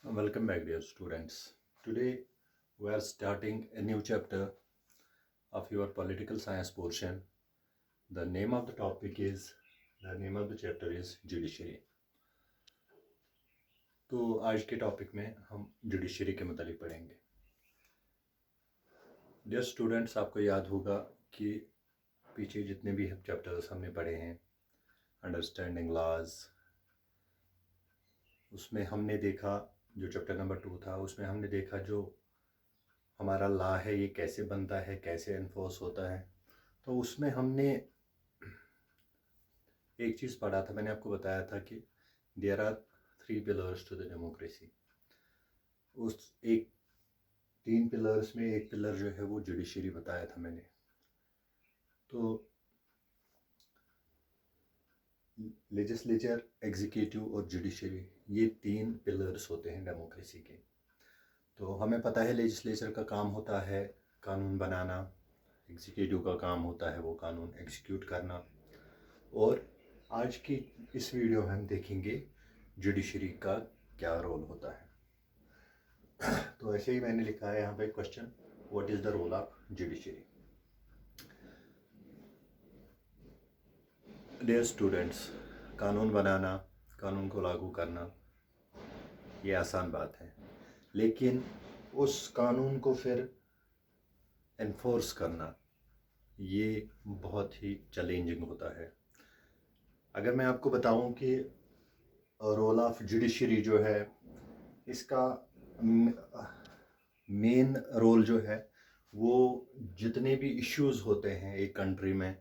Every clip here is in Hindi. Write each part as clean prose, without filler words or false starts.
Welcome back, dear students. Today we are starting a new chapter of your political science portion. The name of the chapter is judiciary. तो आज के टॉपिक में हम जुडिशरी के मतलब पढ़ेंगे. डियर स्टूडेंट्स, आपको याद होगा कि पीछे जितने भी चैप्टर्स हमने पढ़े हैं, अंडरस्टैंडिंग लॉज, उसमें हमने देखा, जो चैप्टर नंबर 2 था उसमें हमने देखा जो हमारा लॉ है ये कैसे बनता है, कैसे एनफोर्स होता है. तो उसमें हमने एक चीज़ पढ़ा था, मैंने आपको बताया था कि there are 3 pillars to the democracy. उस 3 पिलर्स में एक पिलर जो है वो जुडिशरी बताया था मैंने. तो लेजिस्लेचर, एग्जीक्यूटिव और जुडिशरी, ये 3 पिलर्स होते हैं डेमोक्रेसी के. तो हमें पता है लेजिस्लेचर का काम होता है कानून बनाना, एग्जीक्यूटिव का काम होता है वो कानून एग्जीक्यूट करना, और आज की इस वीडियो में हम देखेंगे जुडिशरी का क्या रोल होता है. तो ऐसे ही मैंने लिखा है यहाँ पे question, what is the role of judiciary. Dear students, कानून बनाना, कानून को लागू करना ये आसान बात है, लेकिन उस कानून को फिर एनफोर्स करना ये बहुत ही चैलेंजिंग होता है. अगर मैं आपको बताऊं कि रोल ऑफ जुडिशरी जो है, इसका मेन रोल जो है वो जितने भी इश्यूज़ होते हैं एक कंट्री में,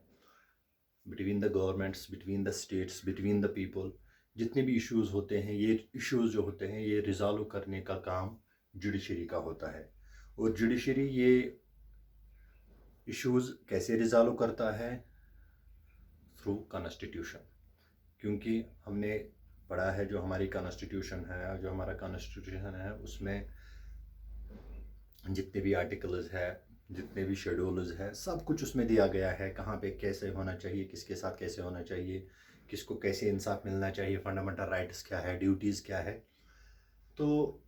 between the governments, between the states, between the people, जितने भी इश्यूज़ होते हैं, ये इश्यूज़ जो होते हैं ये रिजॉल्व करने का काम जुडिशरी का होता है. और जुडिशरी ये इश्यूज़ कैसे रिजॉल्व करता है? Through constitution. क्योंकि हमने पढ़ा है जो हमारी कॉन्स्टिट्यूशन है, जो हमारा कॉन्स्टिट्यूशन है उसमें जितने भी आर्टिकल्स है, जितने भी शेड्यूल्स है, सब कुछ उसमें दिया गया है. कहाँ पे कैसे होना चाहिए, किसके साथ कैसे होना चाहिए, किसको कैसे इंसाफ मिलना चाहिए, फंडामेंटल राइट्स क्या है, ड्यूटीज़ क्या है. तो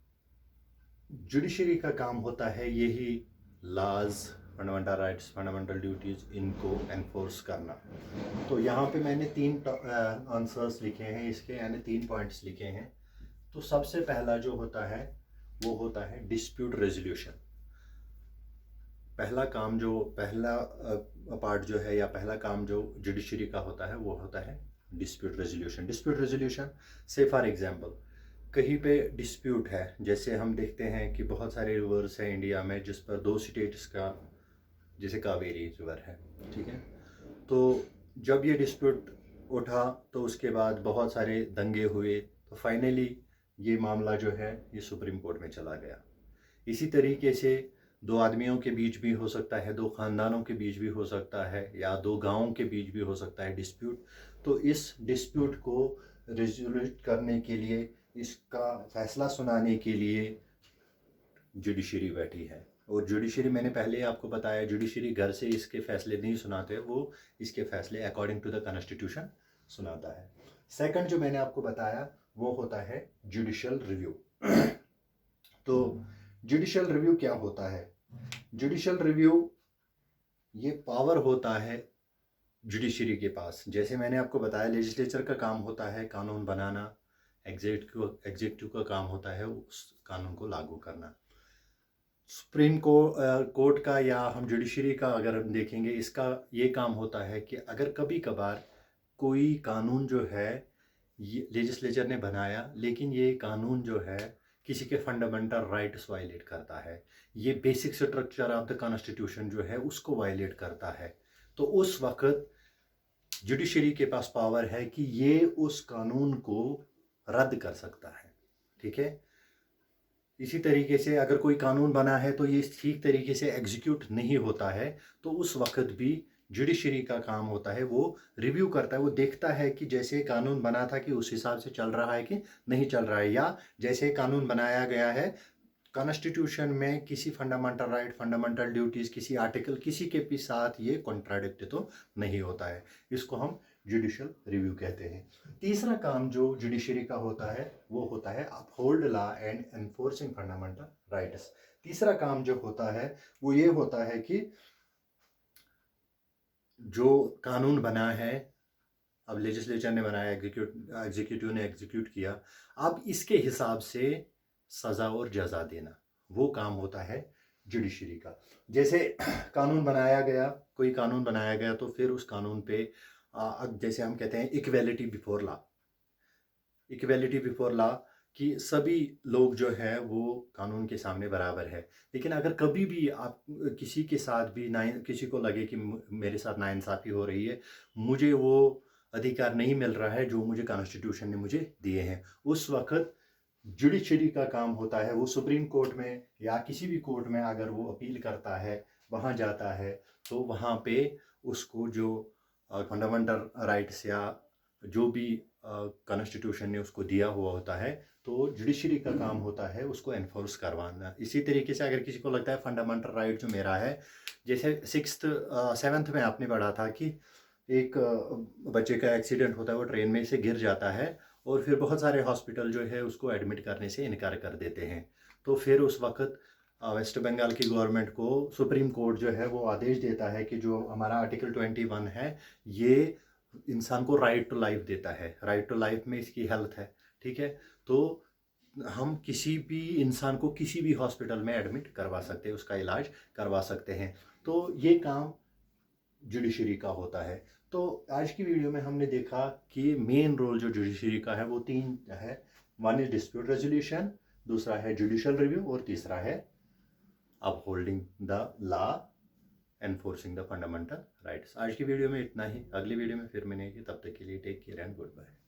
जुडिशरी का काम होता है यही laws, fundamental rights, fundamental duties, इनको एनफोर्स करना. तो यहाँ पे मैंने 3 आंसर्स लिखे हैं इसके, यानी 3 पॉइंट्स लिखे हैं. तो सबसे पहला जो होता है वो होता है डिस्प्यूट रेजोल्यूशन. पहला पार्ट जो है या पहला काम जो जुडिशरी का होता है वो होता है डिस्प्यूट रेजोल्यूशन. डिस्प्यूट रेजोल्यूशन से फॉर एग्जांपल कहीं पे डिस्प्यूट है, जैसे हम देखते हैं कि बहुत सारे रिवर्स हैं इंडिया में जिस पर 2 स्टेट्स का, जैसे कावेरी रिवर है, ठीक है. तो जब ये डिस्प्यूट उठा तो उसके बाद बहुत सारे दंगे हुए, तो फाइनली ये मामला जो है ये सुप्रीम कोर्ट में चला गया. इसी तरीके से 2 आदमियों के बीच भी हो सकता है, 2 ख़ानदानों के बीच भी हो सकता है, या 2 गाँवों के बीच भी हो सकता है डिस्प्यूट. तो इस डिस्प्यूट को रेजोल्यूट करने के लिए, इसका फैसला सुनाने के लिए जुडिशरी बैठी है. और जुडिशरी मैंने पहले आपको बताया, जुडिशरी घर से इसके फैसले नहीं सुनाते, वो इसके फैसले अकॉर्डिंग टू द कॉन्स्टिट्यूशन सुनाता है. सेकंड जो मैंने आपको बताया वो होता है जुडिशियल रिव्यू. तो जुडिशियल रिव्यू क्या होता है? जुडिशियल रिव्यू ये पावर होता है जुडिशरी के पास. जैसे मैंने आपको बताया लेजिस्लेचर का काम होता है कानून बनाना, एग्जीक्यूटिव का काम होता है उस कानून को लागू करना. सुप्रीम कोर्ट का या हम जुडिशरी का अगर हम देखेंगे, इसका ये काम होता है कि अगर कभी कभार कोई कानून जो है ये लेजिस्लेचर ने बनाया, लेकिन ये कानून जो है किसी के फंडामेंटल राइट्स वायलेट करता है, ये basic structure of the constitution जो है उसको वायलेट करता है, तो उस वक्त जुडिशरी के पास पावर है कि ये उस कानून को रद्द कर सकता है. ठीक है. इसी तरीके से अगर कोई कानून बना है तो ये ठीक तरीके से एग्जीक्यूट नहीं होता है, तो उस वक्त भी जुडिशरी का काम होता है, वो रिव्यू करता है, वो देखता है कि जैसे कानून बना था कि उस हिसाब से चल रहा है कि नहीं चल रहा है, या जैसे कानून बनाया गया है कॉन्स्टिट्यूशन में किसी फंडामेंटल राइट, फंडामेंटल ड्यूटीज़, किसी आर्टिकल, किसी के भी साथ ये कॉन्ट्राडिक्ट तो नहीं होता है. इसको हम जुडिशियल रिव्यू कहते हैं। तीसरा काम जो जुडिशरी का होता है वो होता है uphold law and enforcing fundamental rights. तीसरा काम जो होता है वो ये होता है कि जो कानून बना है, अब लेजिस्लेचर ने बनाया, एग्जीक्यूटिव ने एग्जीक्यूट किया, अब इसके हिसाब से सज़ा और जजा देना, वो काम होता है जुडिशरी का। जैसे कानून बनाया गया, कोई कानून बनाया गया तो फिर उस कानून पे अब जैसे हम कहते हैं equality before law, equality before law कि सभी लोग जो है वो कानून के सामने बराबर है। लेकिन अगर कभी भी आप किसी के साथ भी किसी को लगे कि मेरे साथ नाइंसाफ़ी हो रही है, मुझे वो अधिकार नहीं मिल रहा है जो मुझे कॉन्स्टिट्यूशन ने मुझे दिए हैं, उस वक्त जुडिशरी का काम होता है, वो सुप्रीम कोर्ट में या किसी भी कोर्ट में अगर वो अपील करता है, वहाँ जाता है, तो वहाँ पे उसको जो फंडामेंटल राइट्स या जो भी कॉन्स्टिट्यूशन ने उसको दिया हुआ होता है, तो जुडिशरी का काम होता है उसको एनफोर्स करवाना। इसी तरीके से अगर किसी को लगता है फंडामेंटल राइट जो मेरा है, जैसे 7th में आपने पढ़ा था कि एक बच्चे का एक्सीडेंट होता है, वो ट्रेन में से गिर जाता है और फिर बहुत सारे हॉस्पिटल जो है उसको एडमिट करने से इनकार कर देते हैं। तो फिर उस वक्त वेस्ट बंगाल की गवर्नमेंट को सुप्रीम कोर्ट जो है वो आदेश देता है कि जो हमारा आर्टिकल 21 है ये इंसान को राइट टू लाइफ देता है, राइट टू लाइफ में इसकी हेल्थ है, ठीक है। तो हम किसी भी इंसान को किसी भी हॉस्पिटल में एडमिट करवा सकते हैं, उसका इलाज करवा सकते हैं। तो ये काम जुडिशरी का होता है। तो आज की वीडियो में हमने देखा कि मेन रोल जो जुडिशरी का है वो 3 है। वन इज डिस्प्यूट रेजोल्यूशन, दूसरा है जुडिशियल रिव्यू और तीसरा है upholding the law, enforcing the fundamental rights. आज की वीडियो में इतना ही, अगली वीडियो में फिर मिलेंगे, तब तक के लिए take care and good bye.